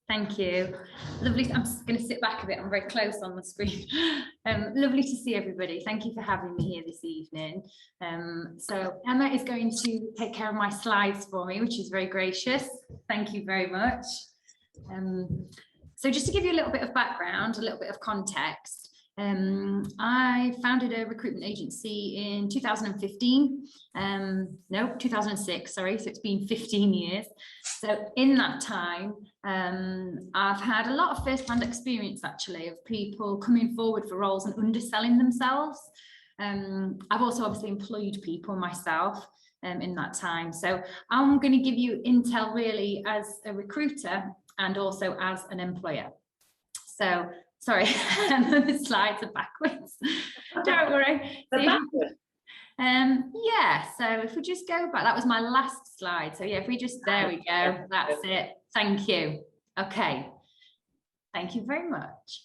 Thank you. Lovely. I'm just going to sit back a bit. I'm very close on the screen. Lovely to see everybody. Thank you for having me here this evening. So Emma is going to take care of my slides for me, which is very gracious. Thank you very much. So just to give you a little bit of background, a little bit of context, I founded a recruitment agency in 2015. No, 2006, sorry. So it's been 15 years. So in that time, I've had a lot of first-hand experience actually of people coming forward for roles and underselling themselves. I've also obviously employed people myself in that time. So I'm going to give you intel really as a recruiter and also as an employer. So sorry, the slides are backwards. Don't worry. Yeah, so if we just go back, that was my last slide. So yeah, if we just, there we go, that's it. Thank you. Okay, thank you very much.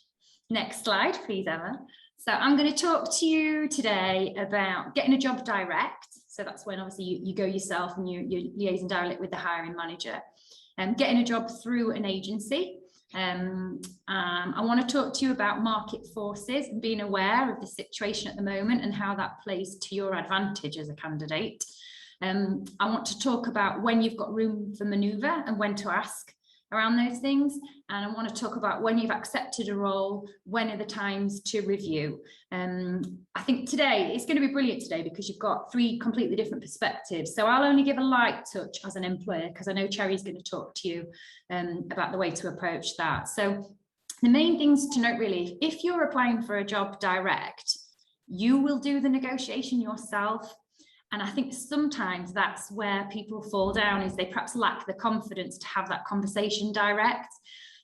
Next slide, please, Emma. So I'm going to talk to you today about getting a job direct. So that's when obviously you go yourself and you're liaising directly with the hiring manager. Getting a job through an agency. I want to talk to you about market forces and being aware of the situation at the moment and how that plays to your advantage as a candidate. I want to talk about when you've got room for manoeuvre and when to ask around those things. And I want to talk about when you've accepted a role, when are the times to review. I think today, it's going to be brilliant today because you've got three completely different perspectives. So I'll only give a light touch as an employer because I know Cherry's going to talk to you about the way to approach that. So the main things to note really, if you're applying for a job direct, you will do the negotiation yourself. And I think sometimes that's where people fall down, is they perhaps lack the confidence to have that conversation direct.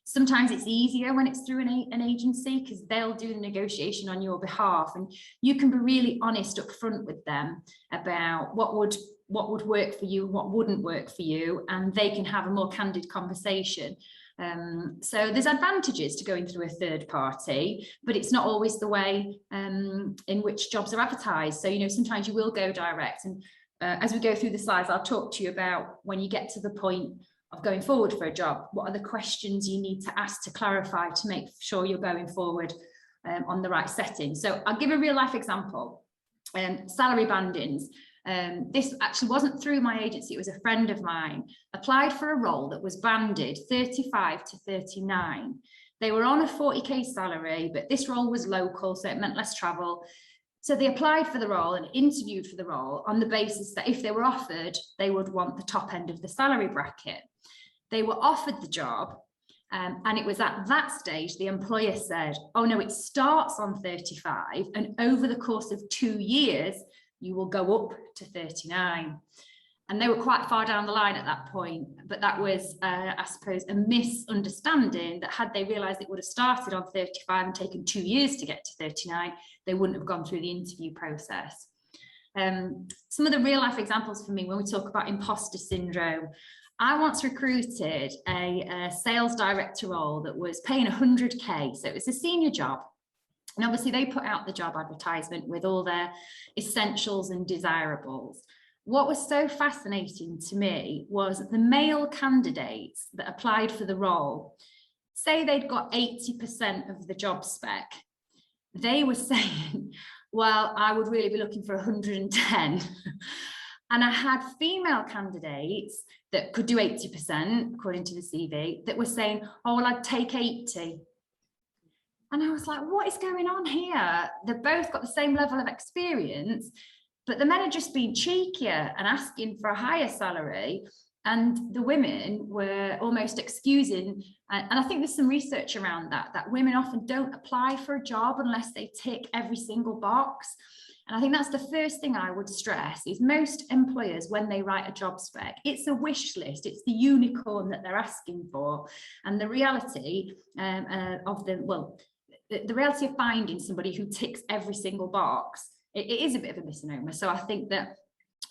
Sometimes it's easier when it's through an agency because they'll do the negotiation on your behalf and you can be really honest up front with them about what would work for you, what wouldn't work for you, and they can have a more candid conversation. So there's advantages to going through a third party, but it's not always the way in which jobs are advertised. So, you know, sometimes you will go direct. And as we go through the slides, I'll talk to you about when you get to the point of going forward for a job, what are the questions you need to ask to clarify to make sure you're going forward on the right setting. So I'll give a real life example. Salary bandings. This actually wasn't through my agency, it was a friend of mine, applied for a role that was banded 35 to 39. They were on a 40k salary, but this role was local, so it meant less travel. So they applied for the role and interviewed for the role on the basis that if they were offered, they would want the top end of the salary bracket. They were offered the job. And it was at that stage the employer said, oh no, it starts on 35 and over the course of 2 years, you will go up to 39. And they were quite far down the line at that point, but that was, I suppose, a misunderstanding that had they realised it would have started on 35 and taken 2 years to get to 39, they wouldn't have gone through the interview process. Some of the real life examples for me when we talk about imposter syndrome, I once recruited a sales director role that was paying 100k, so it was a senior job. And obviously they put out the job advertisement with all their essentials and desirables. What was so fascinating to me was the male candidates that applied for the role, say they'd got 80% of the job spec, they were saying, well, I would really be looking for 110. And I had female candidates that could do 80%, according to the CV, that were saying, oh, well, I'd take 80. And I was like, what is going on here? They've both got the same level of experience, but the men are just being cheekier and asking for a higher salary. And the women were almost excusing. And I think there's some research around that women often don't apply for a job unless they tick every single box. And I think that's the first thing I would stress is most employers, when they write a job spec, it's a wish list, it's the unicorn that they're asking for. And the reality the reality of finding somebody who ticks every single box, it is a bit of a misnomer. So I think that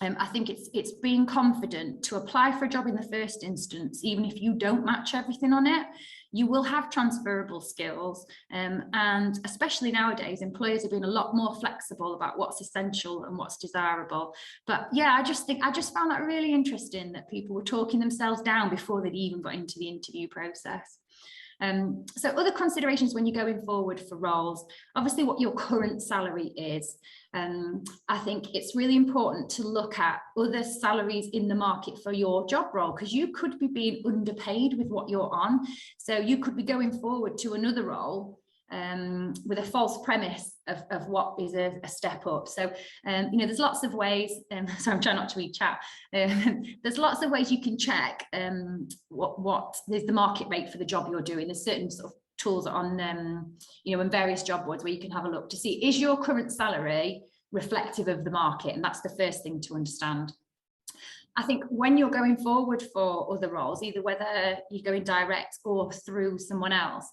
I think it's being confident to apply for a job in the first instance, even if you don't match everything on it. You will have transferable skills, and especially nowadays, employers are being a lot more flexible about what's essential and what's desirable. But yeah, I just found that really interesting that people were talking themselves down before they'd even got into the interview process. So other considerations when you're going forward for roles, obviously what your current salary is. I think it's really important to look at other salaries in the market for your job role, because you could be being underpaid with what you're on. So you could be going forward to another role with a false premise of what is a step up. So, you know, there's lots of ways, so I'm trying not to read chat. There's lots of ways you can check what is the market rate for the job you're doing. There's certain sort of tools on, you know, in various job boards where you can have a look to see, is your current salary reflective of the market? And that's the first thing to understand. I think when you're going forward for other roles, either whether you're going direct or through someone else,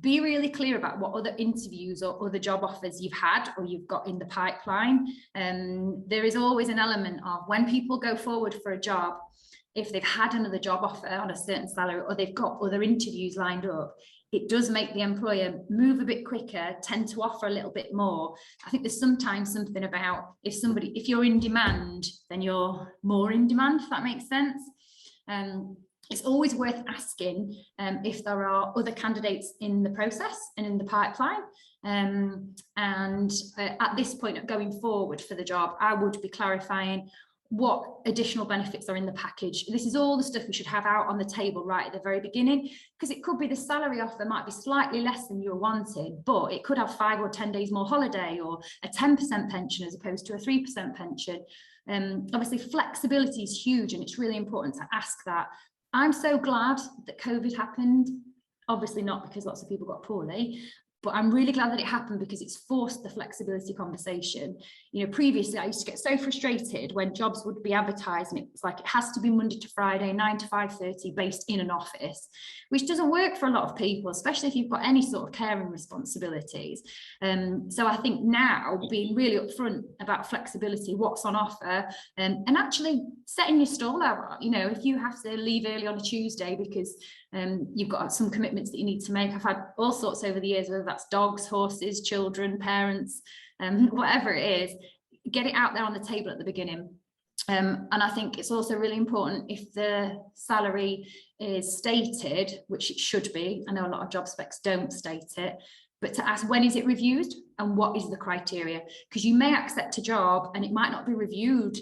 be really clear about what other interviews or other job offers you've had or you've got in the pipeline. There is always an element of when people go forward for a job, if they've had another job offer on a certain salary or they've got other interviews lined up, it does make the employer move a bit quicker, tend to offer a little bit more. I think there's sometimes something about if you're in demand, then you're more in demand, if that makes sense. It's always worth asking if there are other candidates in the process and in the pipeline. At this point of going forward for the job, I would be clarifying what additional benefits are in the package. This is all the stuff we should have out on the table right at the very beginning, because it could be the salary offer might be slightly less than you're wanting, but it could have 5 or 10 days more holiday or a 10% pension as opposed to a 3% pension. Obviously, flexibility is huge, and it's really important to ask that. I'm so glad that COVID happened, obviously not because lots of people got poorly, but I'm really glad that it happened because it's forced the flexibility conversation. You know, previously I used to get so frustrated when jobs would be advertised and it's like it has to be Monday to Friday, 9 to 5:30, based in an office, which doesn't work for a lot of people, especially if you've got any sort of caring responsibilities. So I think now being really upfront about flexibility, what's on offer, and actually setting your stall out. You know, if you have to leave early on a Tuesday because you've got some commitments that you need to make. I've had all sorts over the years, whether that's dogs, horses, children, parents, whatever it is, get it out there on the table at the beginning. And I think it's also really important if the salary is stated, which it should be. I know a lot of job specs don't state it, but to ask when is it reviewed and what is the criteria? Because you may accept a job and it might not be reviewed.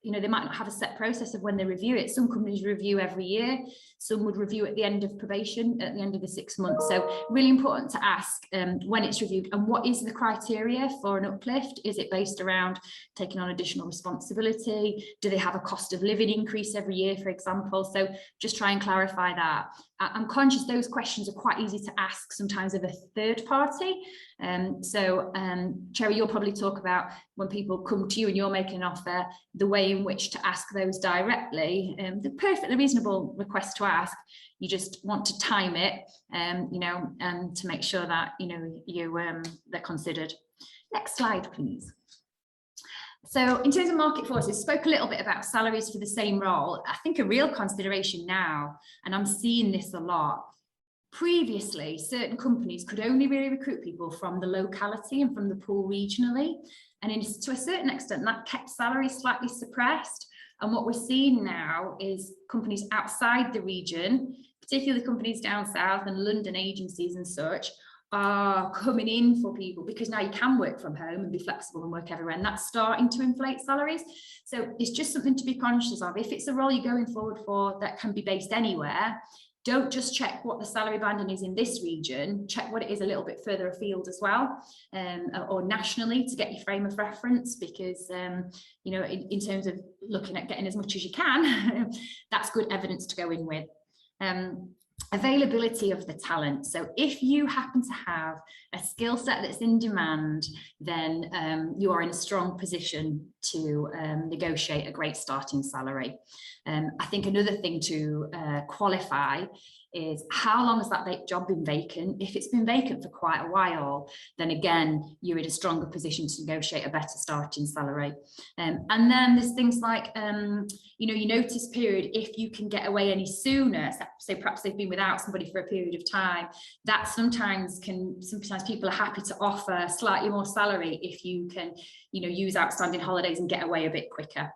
You know, they might not have a set process of when they review it. Some companies review every year. Some would review at the end of probation, at the end of the 6 months. So really important to ask when it's reviewed and what is the criteria for an uplift. Is it based around taking on additional responsibility? Do they have a cost of living increase every year, for example? So just try and clarify that. I'm conscious those questions are quite easy to ask sometimes of a third party. Cherry, you'll probably talk about when people come to you and you're making an offer, the way in which to ask those directly. The perfectly reasonable request to ask. You just want to time it, you know, and to make sure that, you know, they're considered. Next slide, please. So in terms of market forces, spoke a little bit about salaries for the same role. I think a real consideration now, and I'm seeing this a lot, previously certain companies could only really recruit people from the locality and from the pool regionally. And to a certain extent, that kept salaries slightly suppressed. And what we're seeing now is companies outside the region, particularly companies down south and London agencies and such, are coming in for people because now you can work from home and be flexible and work everywhere, and that's starting to inflate salaries. So it's just something to be conscious of. If it's a role you're going forward for that can be based anywhere, don't just check what the salary banding is in this region, check what it is a little bit further afield as well, or nationally, to get your frame of reference, because you know, in terms of looking at getting as much as you can, that's good evidence to go in with. Availability of the talent. So if you happen to have a skill set that's in demand, then you are in a strong position to negotiate a great starting salary. I think another thing to qualify is how long has that job been vacant? If it's been vacant for quite a while, then again, you're in a stronger position to negotiate a better starting salary. And then there's things like, you know, your notice period, if you can get away any sooner, so perhaps they've been without somebody for a period of time, that sometimes people are happy to offer slightly more salary if you can, you know, use outstanding holidays and get away a bit quicker.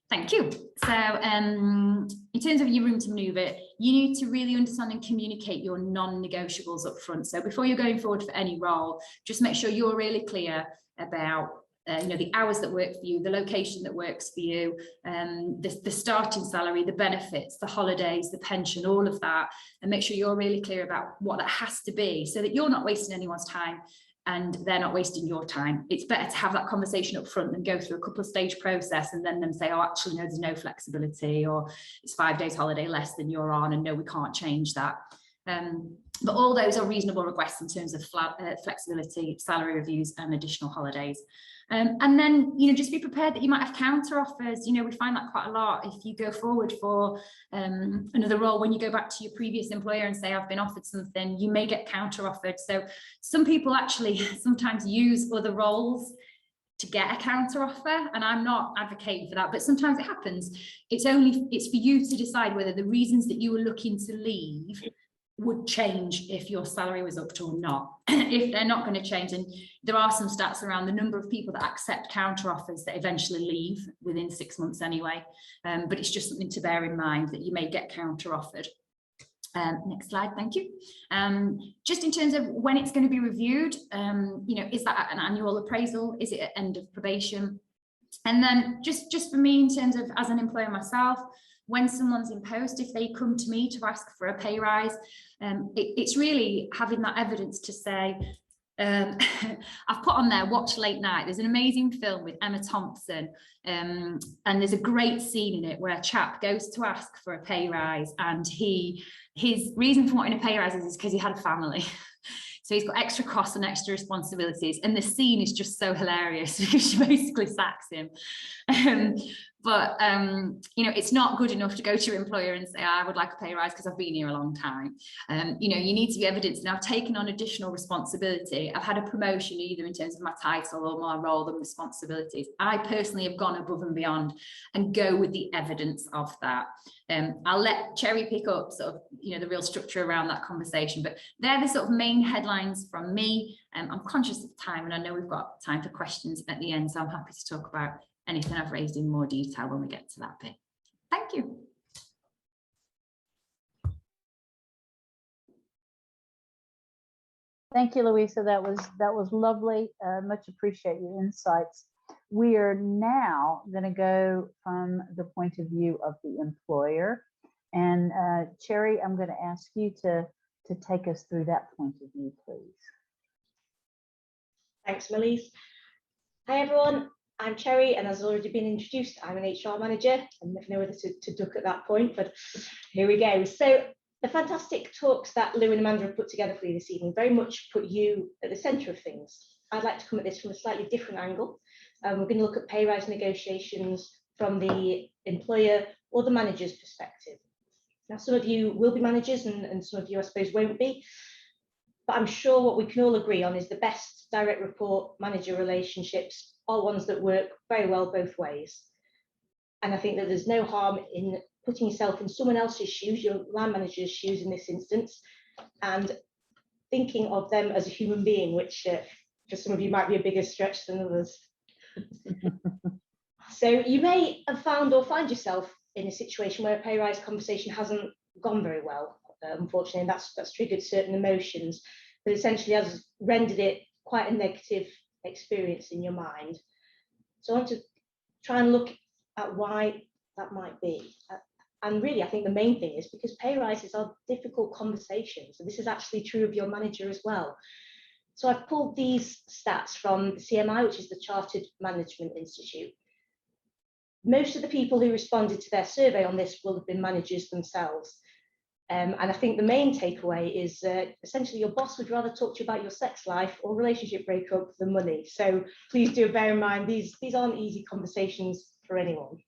Thank you. So in terms of your room to manoeuvre, you need to really understand and communicate your non-negotiables up front. So before you're going forward for any role, just make sure you're really clear about you know, the hours that work for you, the location that works for you, the starting salary, the benefits, the holidays, the pension, all of that, and make sure you're really clear about what that has to be so that you're not wasting anyone's time and they're not wasting your time. It's better to have that conversation up front than go through a couple of stage process and then them say, oh, actually, no, there's no flexibility, or it's 5 days holiday less than you're on, and no, we can't change that. But all those are reasonable requests in terms of flexibility, salary reviews, and additional holidays. And then, you know, just be prepared that you might have counter offers. You know, we find that quite a lot. If you go forward for another role, when you go back to your previous employer and say, I've been offered something, you may get counter offered. So some people actually sometimes use other roles to get a counter offer, and I'm not advocating for that, but sometimes it happens. It's for you to decide whether the reasons that you were looking to leave would change if your salary was upped or not. If they're not going to change, and there are some stats around the number of people that accept counter offers that eventually leave within 6 months anyway, but it's just something to bear in mind that you may get counter offered. Next slide, thank you. Just in terms of when it's going to be reviewed, you know, is that an annual appraisal? Is it at end of probation? And then just for me, in terms of as an employer myself, when someone's in post, if they come to me to ask for a pay rise, it's really having that evidence to say, I've put on there Watch Late Night. There's an amazing film with Emma Thompson, and there's a great scene in it where a chap goes to ask for a pay rise, and his reason for wanting a pay rise is because he had a family. So he's got extra costs and extra responsibilities, and the scene is just so hilarious because she basically sacks him. But you know, it's not good enough to go to your employer and say, I would like a pay rise because I've been here a long time. You know, you need to be evidenced. And I've taken on additional responsibility. I've had a promotion either in terms of my title or my role and responsibilities. I personally have gone above and beyond, and go with the evidence of that. I'll let Cherry pick up sort of, you know, the real structure around that conversation, but they're the sort of main headlines from me. I'm conscious of time, and I know we've got time for questions at the end, so I'm happy to talk about anything I've raised in more detail when we get to that bit. Thank you. Thank you, Louisa. That was lovely. Much appreciate your insights. We are now going to go from the point of view of the employer. And Cherry, I'm going to ask you to take us through that point of view, please. Thanks, Melise. Hi, everyone. I'm Cherry, and as already been introduced, I'm an HR manager. I never know whether to duck at that point, but here we go. So the fantastic talks that Lou and Amanda have put together for you this evening very much put you at the centre of things. I'd like to come at this from a slightly different angle. We're going to look at pay rise negotiations from the employer or the manager's perspective. Now, some of you will be managers and some of you, I suppose, won't be. But I'm sure what we can all agree on is the best direct report manager relationships are ones that work very well both ways. And I think that there's no harm in putting yourself in someone else's shoes, your line manager's shoes in this instance, and thinking of them as a human being, which for some of you might be a bigger stretch than others. So you may have found or find yourself in a situation where a pay rise conversation hasn't gone very well, unfortunately, and that's triggered certain emotions, but essentially has rendered it quite a negative experience in your mind. So I want to try and look at why that might be. And really, I think the main thing is because pay rises are difficult conversations, and this is actually true of your manager as well. So I've pulled these stats from the CMI, which is the Chartered Management Institute. Most of the people who responded to their survey on this will have been managers themselves. And I think the main takeaway is essentially your boss would rather talk to you about your sex life or relationship breakup than money. So please do bear in mind, these aren't easy conversations for anyone.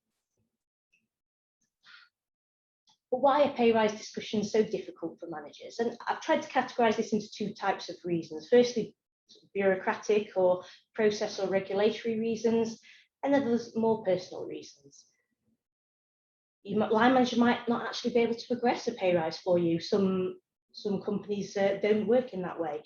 But why are pay rise discussions so difficult for managers? And I've tried to categorise this into two types of reasons. Firstly, bureaucratic or process or regulatory reasons, and then there's more personal reasons. Line manager might not actually be able to progress a pay rise for you. Some companies don't work in that way.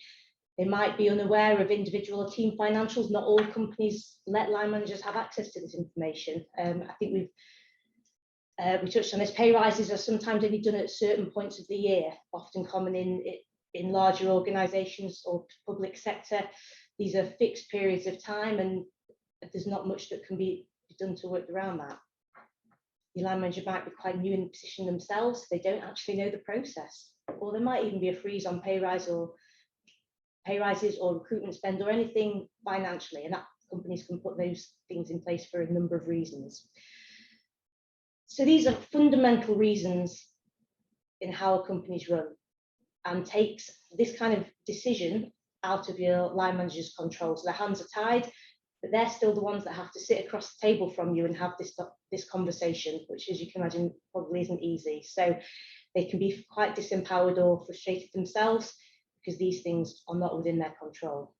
They might be unaware of individual or team financials. Not all companies let line managers have access to this information. I think we touched on this. Pay rises are sometimes only done at certain points of the year, often common in larger organisations or public sector. These are fixed periods of time, and there's not much that can be done to work around that. Your line manager might be quite new in the position themselves. They don't actually know the process, or there might even be a freeze on pay rises or recruitment spend or anything financially, and that companies can put those things in place for a number of reasons. So these are fundamental reasons in how a company's run, and takes this kind of decision out of your line manager's control. So their hands are tied, but they're still the ones that have to sit across the table from you and have this conversation, which, as you can imagine, probably isn't easy. So they can be quite disempowered or frustrated themselves because these things are not within their control.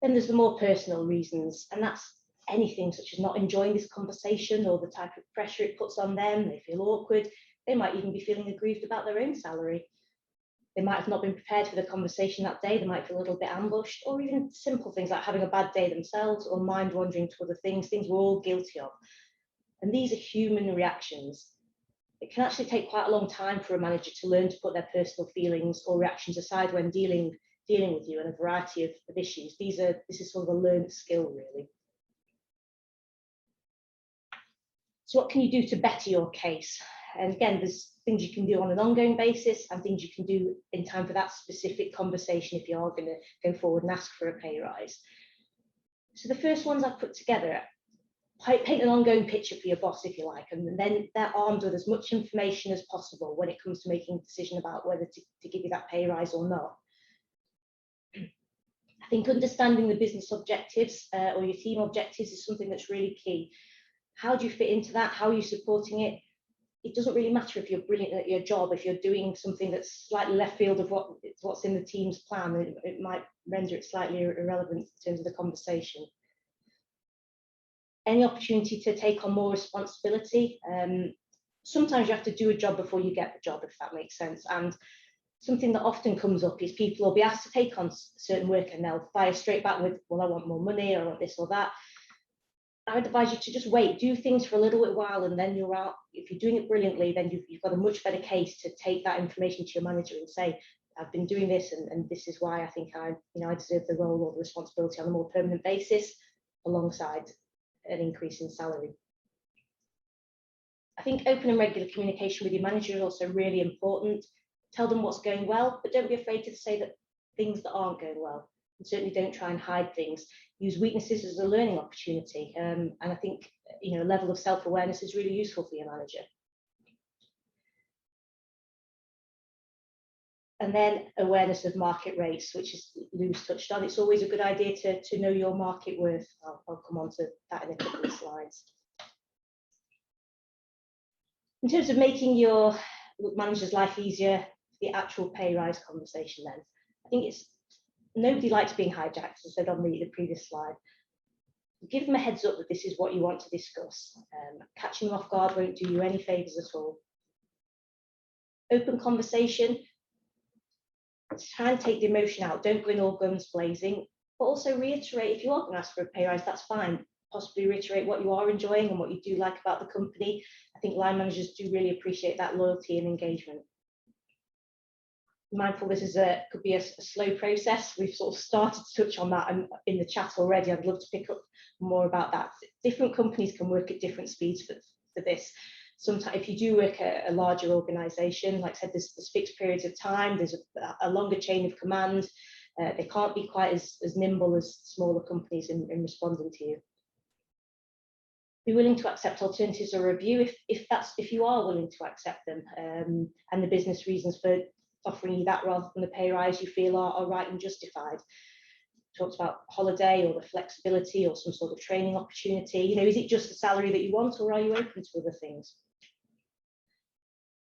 Then there's the more personal reasons, and that's anything such as not enjoying this conversation or the type of pressure it puts on them. They feel awkward. They might even be feeling aggrieved about their own salary. They might have not been prepared for the conversation that day. They might feel a little bit ambushed, or even simple things like having a bad day themselves or mind wandering to other things we're all guilty of. And these are human reactions. It can actually take quite a long time for a manager to learn to put their personal feelings or reactions aside when dealing with you in a variety of issues. This is sort of a learned skill, really. So what can you do to better your case? And again, there's things you can do on an ongoing basis and things you can do in time for that specific conversation if you are going to go forward and ask for a pay rise. So the first ones I've put together, paint an ongoing picture for your boss, if you like, and then they're armed with as much information as possible when it comes to making a decision about whether to give you that pay rise or not. I think understanding the business objectives or your team objectives is something that's really key. How do you fit into that? How are you supporting it? It doesn't really matter if you're brilliant at your job. If you're doing something that's slightly left field of what's in the team's plan, it might render it slightly irrelevant in terms of the conversation. Any opportunity to take on more responsibility. Sometimes you have to do a job before you get the job, if that makes sense. And something that often comes up is people will be asked to take on certain work and they'll fire straight back with, well, I want more money, or I want this or that. I would advise you to just wait, do things for a little bit while, and then you're out. If you're doing it brilliantly, then you've got a much better case to take that information to your manager and say, I've been doing this, and this is why I think I deserve the role or the responsibility on a more permanent basis, alongside an increase in salary. I think open and regular communication with your manager is also really important. Tell them what's going well, but don't be afraid to say that things that aren't going well. And certainly don't try and hide things. Use weaknesses as a learning opportunity. And I think a level of self-awareness is really useful for your manager. And then awareness of market rates, which is Lou's touched on. It's always a good idea to know your market worth. I'll come on to that in a couple of slides. In terms of making your manager's life easier, the actual pay rise conversation then, I think nobody likes being hijacked, as I said on the previous slide. Give them a heads up that this is what you want to discuss. Catching them off guard won't do you any favours at all. Open conversation. Try and take the emotion out. Don't go in all guns blazing, but also reiterate, if you are going to ask for a pay rise, that's fine. Possibly reiterate what you are enjoying and what you do like about the company. I think line managers do really appreciate that loyalty and engagement. Mindful this could be a slow process. We've sort of started to touch on that in the chat already. I'd love to pick up more about that. Different companies can work at different speeds for this. Sometimes if you do work at a larger organisation, like I said, there's fixed periods of time, there's a longer chain of command. They can't be quite as nimble as smaller companies in responding to you. Be willing to accept alternatives or review if you are willing to accept them, and the business reasons for offering you that rather than the pay rise you feel are right and justified. Talked about holiday or the flexibility or some sort of training opportunity. Is it just the salary that you want, or are you open to other things?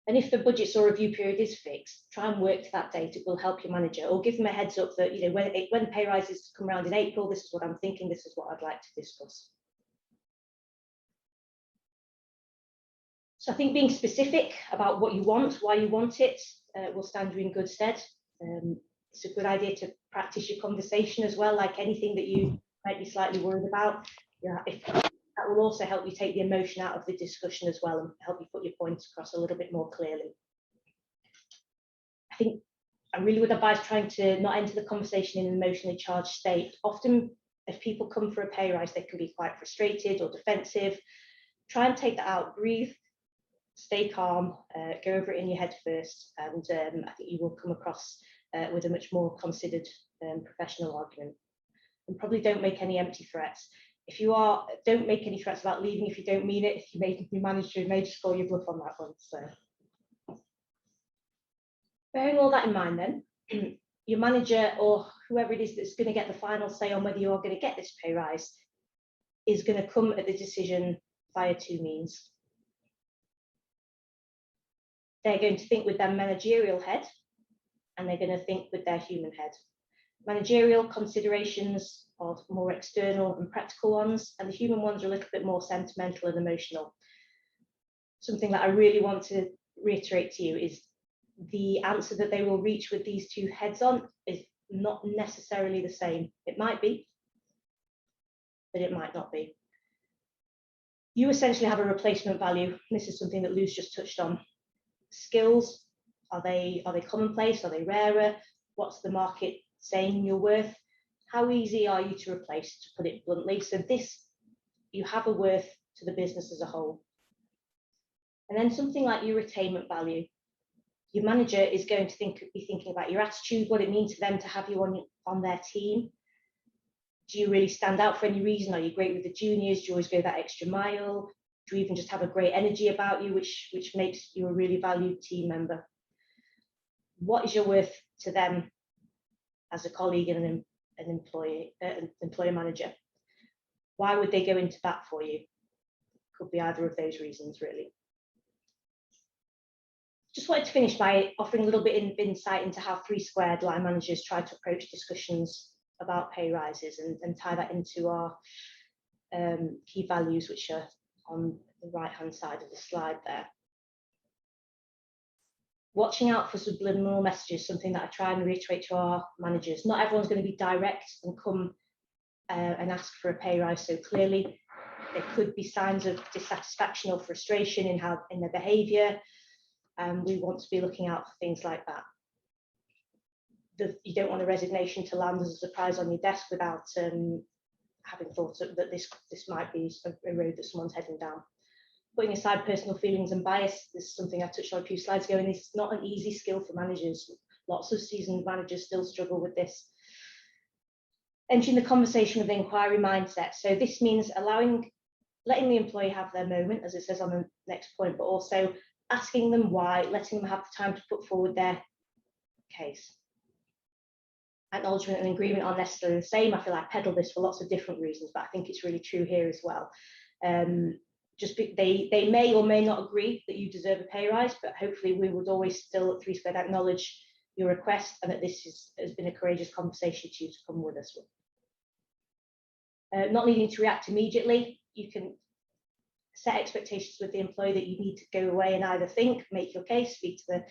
And if the budgets or review period is fixed, try and work to that date. It will help your manager, or give them a heads up that, you know, when pay rises come around in April, this is what I'm thinking, this is what I'd like to discuss. So I think being specific about what you want, why you want it, will stand you in good stead. It's a good idea to practice your conversation as well, like anything that you might be slightly worried about. Yeah, that will also help you take the emotion out of the discussion as well, and help you put your points across a little bit more clearly. I think I really would advise trying to not enter the conversation in an emotionally charged state. Often, if people come for a pay rise, they can be quite frustrated or defensive. Try and take that out, breathe, stay calm, go over it in your head first, and I think you will come across with a much more considered professional argument. And probably don't make any empty threats. If you are, don't make any threats about leaving if you don't mean it. If you manage to, may just call your bluff on that one. So, bearing all that in mind, then your manager or whoever it is that's going to get the final say on whether you are going to get this pay rise is going to come at the decision via two means. They're going to think with their managerial head, and they're going to think with their human head. Managerial considerations are more external and practical ones, and the human ones are a little bit more sentimental and emotional. Something that I really want to reiterate to you is the answer that they will reach with these two heads on is not necessarily the same. It might be, but it might not be. You essentially have a replacement value. This is something that Lou's just touched on. Skills, are they commonplace? Are they rarer? What's the market saying you're worth? How easy are you to replace, to put it bluntly? So this, you have a worth to the business as a whole. And then something like your retainment value. Your manager is going to be thinking about your attitude, what it means to them to have you on their team. Do you really stand out for any reason? Are you great with the juniors? Do you always go that extra mile? Do you even just have a great energy about you, which makes you a really valued team member? What is your worth to them as a colleague and an employer manager? Why would they go into bat for you? Could be either of those reasons, really. Just wanted to finish by offering a little bit of insight into how 3 Squared line managers try to approach discussions about pay rises, and tie that into our key values, which are on the right-hand side of the slide there. Watching out for subliminal messages, something that I try and reiterate to our managers. Not everyone's going to be direct and come and ask for a pay rise so clearly. There could be signs of dissatisfaction or frustration in their behaviour, and we want to be looking out for things like that. You don't want a resignation to land as a surprise on your desk without having thought that this might be a road that someone's heading down. Putting aside personal feelings and bias, this is something I touched on a few slides ago, and it's not an easy skill for managers. Lots of seasoned managers still struggle with this. Entering the conversation with an inquiry mindset. So this means letting the employee have their moment, as it says on the next point, but also asking them why, letting them have the time to put forward their case. Acknowledgement and agreement aren't necessarily the same. I feel like I peddle this for lots of different reasons, but I think it's really true here as well. They may or may not agree that you deserve a pay rise, but hopefully we would always still at 3 Squared acknowledge your request, and that this has been a courageous conversation to you to come with us with. Not needing to react immediately, you can set expectations with the employee that you need to go away and either think, make your case, speak to the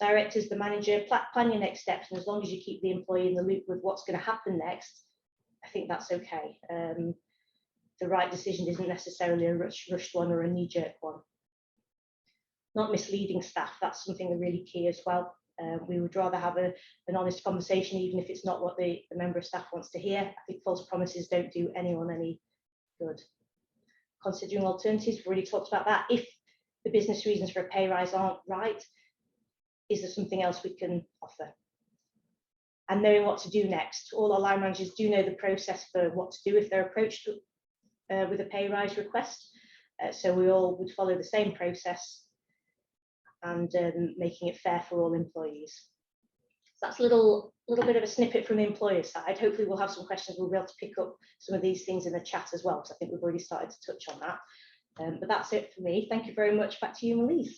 directors, the manager, plan your next steps, and as long as you keep the employee in the loop with what's going to happen next, I think that's okay. The right decision isn't necessarily a rushed one or a knee-jerk one. Not misleading staff, that's something that's really key as well. We would rather have an honest conversation, even if it's not what the member of staff wants to hear. I think false promises don't do anyone any good. Considering alternatives, we've already talked about that. If the business reasons for a pay rise aren't right, is there something else we can offer? And knowing what to do next. All our line managers do know the process for what to do if they're approached with a pay rise request. So we all would follow the same process, and making it fair for all employees. So that's a little bit of a snippet from the employer side. Hopefully we'll have some questions. We'll be able to pick up some of these things in the chat as well, because I think we've already started to touch on that. But that's it for me. Thank you very much. Back to you, Melise.